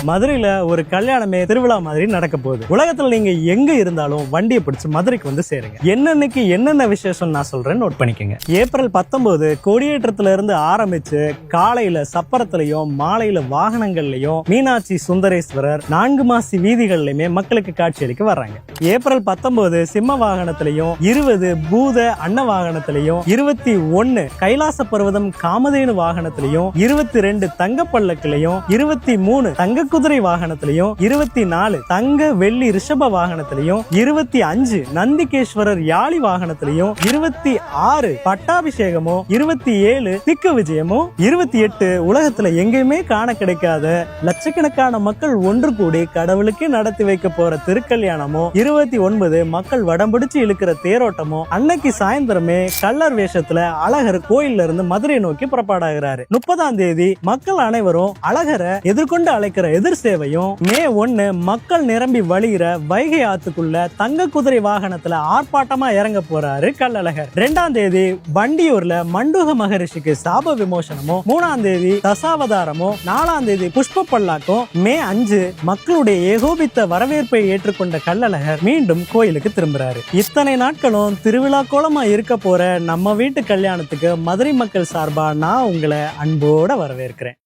மதுரையில ஒரு கல்யாணமே திருவிழா மாதிரி நடக்க போகுது. உலகத்துல நீங்க எங்க இருந்தாலும் வண்டியை பிடிச்சு மதுரைக்கு வந்து சேருங்க. என்னன்னைக்கு என்னென்ன விசேஷம் நான் சொல்றேன், நோட் பண்ணிக்கங்க. ஏப்ரல் 19 கொடியேற்றத்துல இருந்து ஆரம்பிச்சு காலையில சப்பரத்திலையும் மாலையில வாகனங்கள்லயும் மீனாட்சி சுந்தரேஸ்வரர் 4 மாசி வீதிகள்லயுமே மக்களுக்கு காட்சியளிக்க வர்றாங்க. ஏப்ரல் 19 சிம்ம வாகனத்திலையும் 20 பூத அன்ன வாகனத்திலையும் 21 கைலாச பர்வதம் காமதேனு வாகனத்திலையும் 22 தங்க பல்லக்கிலையும் 23 தங்க குதிரை வாகனத்திலையும் 24 தங்க வெள்ளி ரிஷப வாகனத்திலையும் 25 நந்திகேஸ்வரர் யாழி வாகனத்திலையும் 26 பட்டாபிஷேகமும் 27 திக்கு விஜயமும் 28 உலகத்துல எங்கேயுமே காண கிடைக்காத லட்சக்கணக்கான மக்கள் ஒன்று கூடி கடவுளுக்கே நடத்தி வைக்க போற திருக்கல்யாணமும் 29 மக்கள் வடம்பிடிச்சு இழுக்கிற தேரோட்டமும் அன்னைக்கு சாயந்தரமே கள்ளர் வேஷத்துல அழகர் கோயில்ல இருந்து மதுரை நோக்கி புறப்பாடாகிறாரு. 30ஆம் தேதி மக்கள் அனைவரும் அழகரை எதிர்கொண்டு அழைக்கிற எதிர் சேவையும், மே 1 மக்கள் நிரம்பி வழிகிற வைகை ஆத்துக்குள்ள தங்க குதிரை வாகனத்துல ஆர்ப்பாட்டமா இறங்க போறாரு கள்ளழகர். 2ஆம் தேதி வண்டியூர்ல மண்டூக மகரிஷிக்கு சாப விமோசனமும், 3ஆம் தேதி தசாவதாரமும், 4ஆம் தேதி புஷ்ப பல்லாக்கும், மே 5 மக்களுடைய ஏகோபித்த வரவேற்பை ஏற்றுக்கொண்ட கள்ளழகர் மீண்டும் கோயிலுக்கு திரும்புறாரு. இத்தனை நாட்களும் திருவிழா கோலமா இருக்க போற நம்ம வீட்டு கல்யாணத்துக்கு மதுரை மக்கள் சார்பா நான் உங்களை அன்போட வரவேற்கிறேன்.